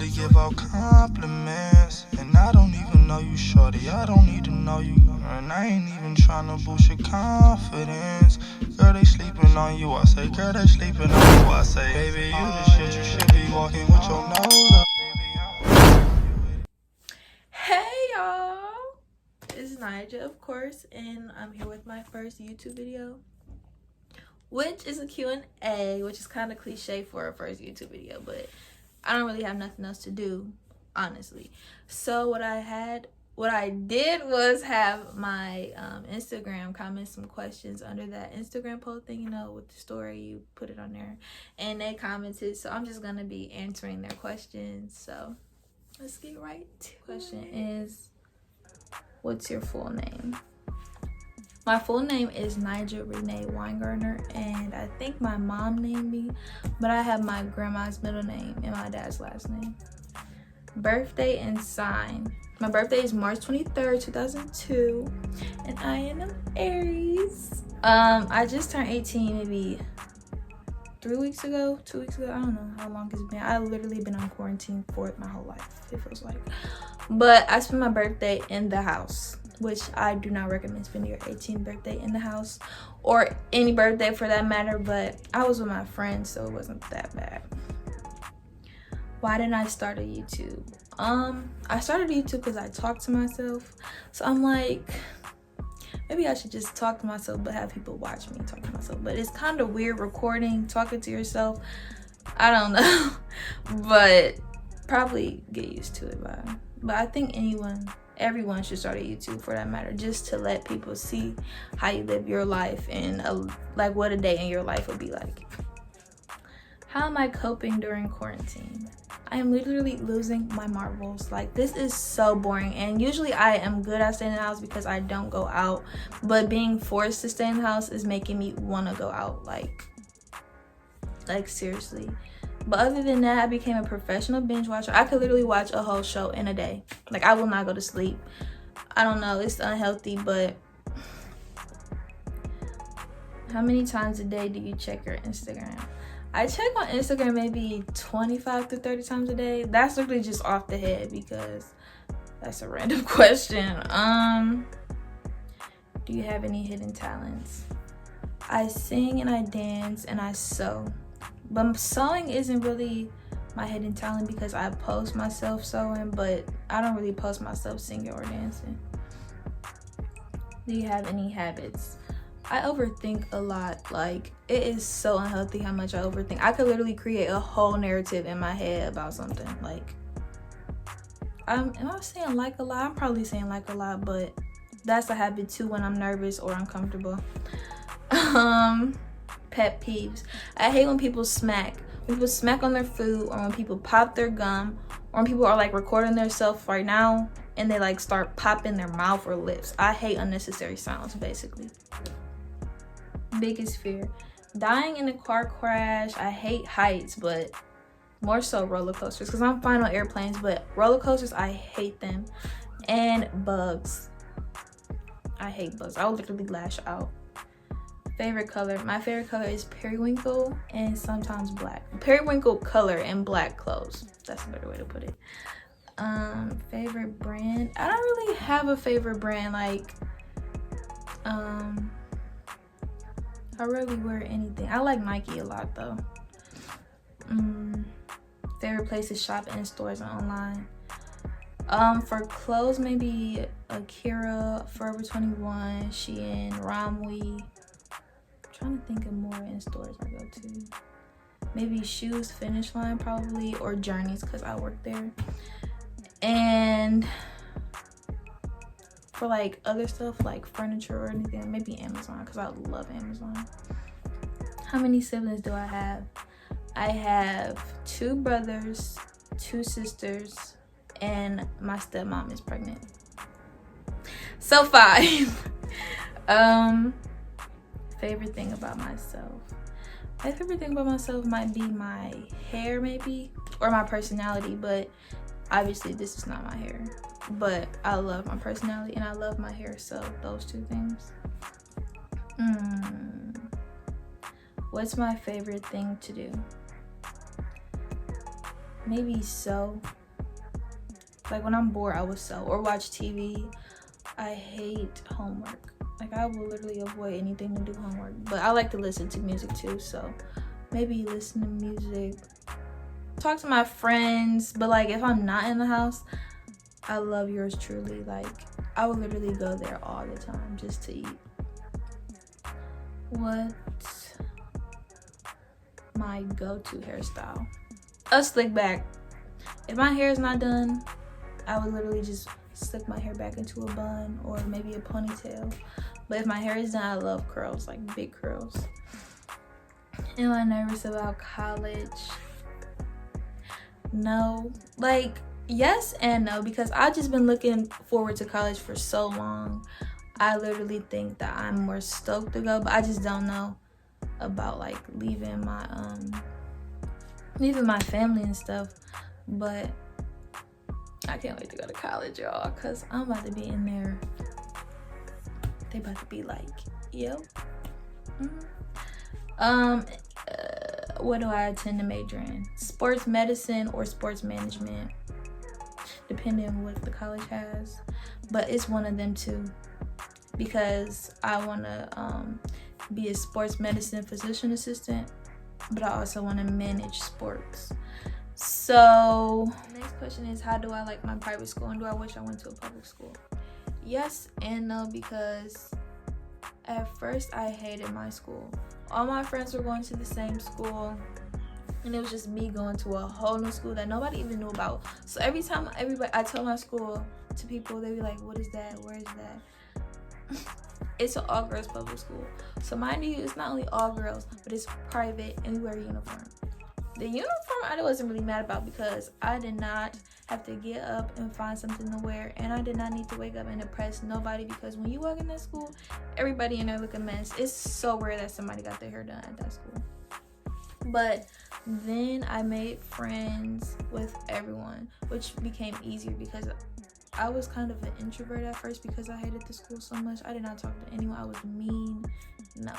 shorty give out compliments, and I don't even know you, shorty. I don't need to know you, and I ain't even tryna boost your confidence. Girl, they sleeping on you, I say. Girl, they sleeping on you, I say. Baby, you the shit, you should be walking with your nose up. Hey y'all, it's Nyjah, of course, and I'm here with my first YouTube video, which is a Q&A, which is kind of cliche for a first YouTube video, but I don't really have nothing else to do, honestly. So what I did was have my Instagram comment some questions under that Instagram poll thing, you know, with the story, you put it on there, and they commented, so I'm just gonna be answering their questions. So let's get right to it. Question is, what's your full name? My full name is Nyjah Renee Weingartner, and I think my mom named me, but I have my grandma's middle name and my dad's last name. Birthday and sign. My birthday is March 23rd, 2002, and I am an Aries. I just turned 18 maybe 2 weeks ago. I don't know how long it's been. I've literally been on quarantine for my whole life, it feels like. But I spent my birthday in the house, which I do not recommend spending your 18th birthday in the house, or any birthday for that matter, but I was with my friends, so it wasn't that bad. Why didn't I start a YouTube? I started YouTube because I talk to myself, so I'm like, maybe I should just talk to myself but have people watch me talk to myself. But it's kind of weird recording, talking to yourself. I don't know, but probably get used to it. But I think everyone should start a YouTube for that matter, just to let people see how you live your life and like what a day in your life would be like. How am I coping during quarantine? I am literally losing my marbles. Like, this is so boring, and usually I am good at staying in the house because I don't go out, but being forced to stay in the house is making me want to go out, like seriously. But other than that, I became a professional binge watcher. I could literally watch a whole show in a day. Like, I will not go to sleep. I don't know, it's unhealthy, but how many times a day do you check your Instagram? I check on Instagram maybe 25 to 30 times a day. That's literally just off the head because that's a random question. Do you have any hidden talents? I sing and I dance and I sew. But sewing isn't really my hidden talent because I post myself sewing, but I don't really post myself singing or dancing. Do you have any habits? I overthink a lot. Like, it is so unhealthy how much I overthink. I could literally create a whole narrative in my head about something. Like, am I saying like a lot? I'm probably saying like a lot, but that's a habit too when I'm nervous or uncomfortable. Pet peeves. I hate when people smack. When people smack on their food, or when people pop their gum, or when people are like recording themselves right now and they like start popping their mouth or lips. I hate unnecessary sounds, basically. Biggest fear. Dying in a car crash. I hate heights, but more so roller coasters because I'm fine on airplanes, but roller coasters, I hate them. And bugs. I hate bugs. I will literally lash out. Favorite color. My favorite color is periwinkle and sometimes black. Periwinkle color and black clothes. That's a better way to put it. Favorite brand. I don't really have a favorite brand. Like, I rarely wear anything. I like Nike a lot though. Favorite place to shop in stores and online. For clothes, maybe Akira, Forever 21, Shein, Romwe. I'm trying to think of more in stores I go to. Maybe shoes, Finish Line probably, or Journeys because I work there. And for like other stuff like furniture or anything, maybe Amazon because I love Amazon. How many siblings do I have? I have 2 brothers, 2 sisters, and my stepmom is pregnant. So 5. Favorite thing about myself. My favorite thing about myself might be my hair maybe, or my personality, but obviously this is not my hair. But I love my personality and I love my hair, so those 2 things. What's my favorite thing to do? maybe sew. Like when I'm bored, I would sew or watch TV. I hate homework. Like I will literally avoid anything to do homework. But I like to listen to music too, so maybe listen to music. Talk to my friends, but like if I'm not in the house, I love Yours Truly. Like I would literally go there all the time just to eat. What's my go-to hairstyle? A slick back. If my hair is not done, I would literally just slick my hair back into a bun or maybe a ponytail. But if my hair is done, I love curls, like big curls. Am I nervous about college? No. Like, yes and no, because I've just been looking forward to college for so long. I literally think that I'm more stoked to go, but I just don't know about like leaving my family and stuff. But I can't wait to go to college, y'all, because I'm about to be in there. They about to be like, yep. What do I intend to major in? Sports medicine or sports management, depending on what the college has. But it's one of them two, because I want to be a sports medicine physician assistant, but I also want to manage sports. So next question is, how do I like my private school, and do I wish I went to a public school? Yes and no, because at first I hated my school. All my friends were going to the same school, and it was just me going to a whole new school that nobody even knew about. So every time I told my school to people, they'd be like, what is that? Where is that? It's an all-girls public school. So mind you, it's not only all girls, but it's private, and we wear a uniform. The uniform I wasn't really mad about, because I did not have to get up and find something to wear, and I did not need to wake up and impress nobody, because when you walk in that school, everybody in there look a mess. It's so rare that somebody got their hair done at that school. But then I made friends with everyone, which became easier because I was kind of an introvert at first because I hated the school so much. I did not talk to anyone. I was mean. No.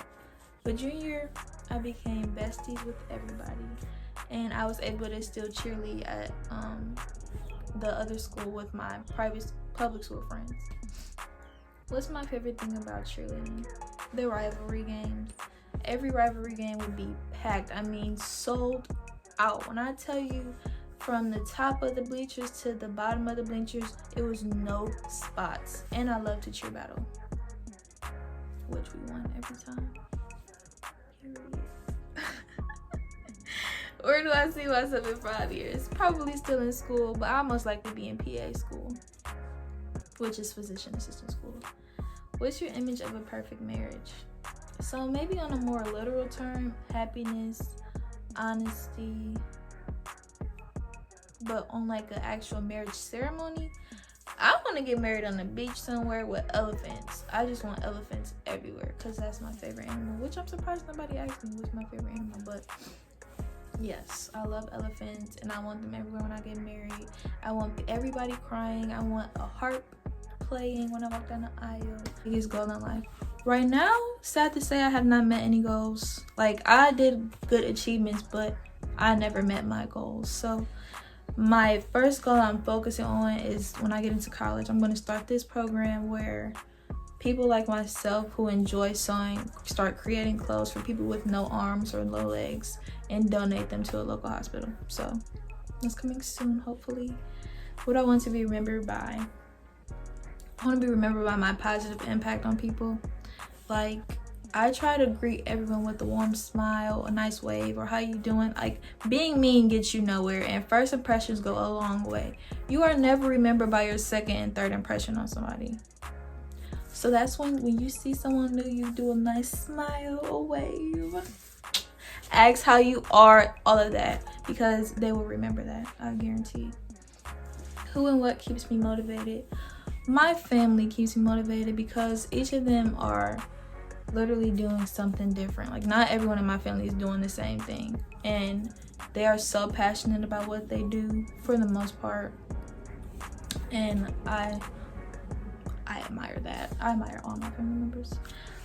But junior year, I became besties with everybody, and I was able to still cheerlead at the other school with my public school friends. What's my favorite thing about cheerleading? The rivalry games. Every rivalry game would be packed. I mean, sold out. When I tell you, from the top of the bleachers to the bottom of the bleachers, it was no spots. And I love to cheer battle, which we won every time. Where do I see myself in 5 years? Probably still in school, but I most likely be in PA school, which is physician assistant school. What's your image of a perfect marriage? So maybe on a more literal term, happiness, honesty. But on like an actual marriage ceremony, I want to get married on the beach somewhere with elephants. I just want elephants everywhere, because that's my favorite animal, which I'm surprised nobody asked me what's my favorite animal. But yes, I love elephants, and I want them everywhere when I get married. I want everybody crying. I want a harp playing when I walk down the aisle. Biggest goal in life. Right now, sad to say, I have not met any goals. Like, I did good achievements, but I never met my goals. So my first goal I'm focusing on is when I get into college, I'm going to start this program where people like myself who enjoy sewing start creating clothes for people with no arms or no legs and donate them to a local hospital. So that's coming soon, hopefully. What I want to be remembered by? I want to be remembered by my positive impact on people. Like, I try to greet everyone with a warm smile, a nice wave, or how you doing. Like, being mean gets you nowhere, and first impressions go a long way. You are never remembered by your second and third impression on somebody. So that's when you see someone new, you do a nice smile, a wave, ask how you are, all of that, because they will remember that, I guarantee. Who and what keeps me motivated? My family keeps me motivated because each of them are literally doing something different. Like, not everyone in my family is doing the same thing, and they are so passionate about what they do for the most part, and I I admire that. I admire all my family members.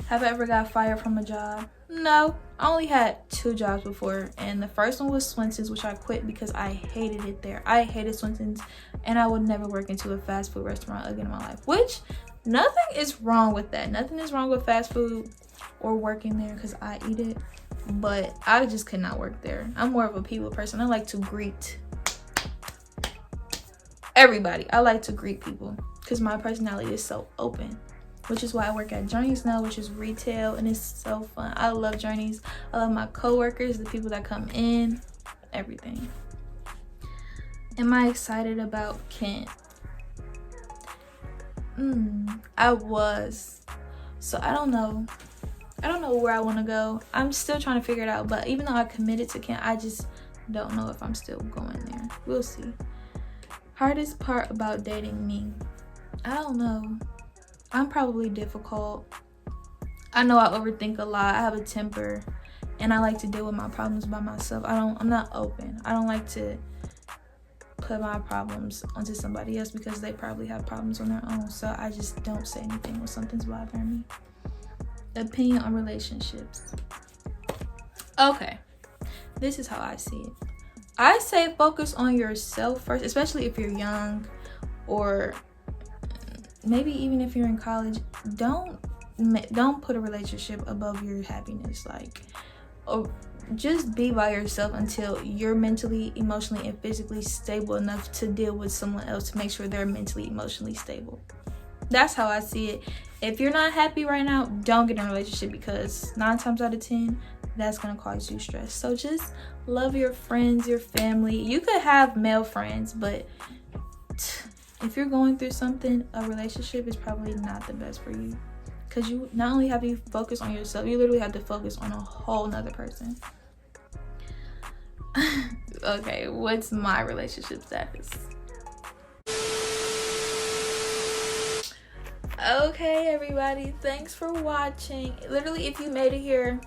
Have I ever got fired from a job? No. I only had 2 jobs before, and the first one was Swenson's, which I quit because I hated it there. I hated Swenson's, and I would never work into a fast food restaurant again in my life, which nothing is wrong with that. Nothing is wrong with fast food or working there because I eat it, but I just could not work there. I'm more of a people person. I like to greet everybody. I like to greet people because my personality is so open, which is why I work at Journeys now, which is retail, and it's so fun. I love Journeys. I love my coworkers, the people that come in, everything. Am I excited about Kent? I was. So I don't know. I don't know where I want to go. I'm still trying to figure it out, but even though I committed to Kent, I just don't know if I'm still going there. We'll see. Hardest part about dating me? I don't know. I'm probably difficult. I know I overthink a lot. I have a temper, and I like to deal with my problems by myself. I'm not open. I don't like to put my problems onto somebody else because they probably have problems on their own. So I just don't say anything when something's bothering me. Opinion on relationships. Okay, this is how I see it. I say focus on yourself first, especially if you're young, or maybe even if you're in college. Don't put a relationship above your happiness. Like, or just be by yourself until you're mentally, emotionally, and physically stable enough to deal with someone else to make sure they're mentally, emotionally stable. That's how I see it. If you're not happy right now, don't get in a relationship because 9 times out of 10, that's going to cause you stress. So just love your friends, your family. You could have male friends, but if you're going through something, a relationship is probably not the best for you. Because you not only have to focus on yourself, you literally have to focus on a whole nother person. Okay, what's my relationship status? Okay, everybody, thanks for watching. Literally, if you made it here,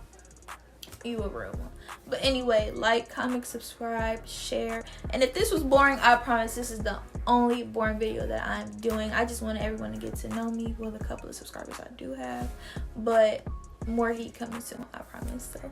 you a real one. But anyway, like, comment, subscribe, share. And if this was boring, I promise this is the only boring video that I'm doing. I just wanted everyone to get to know me. Well, a couple of subscribers I do have, but more heat coming soon, I promise. So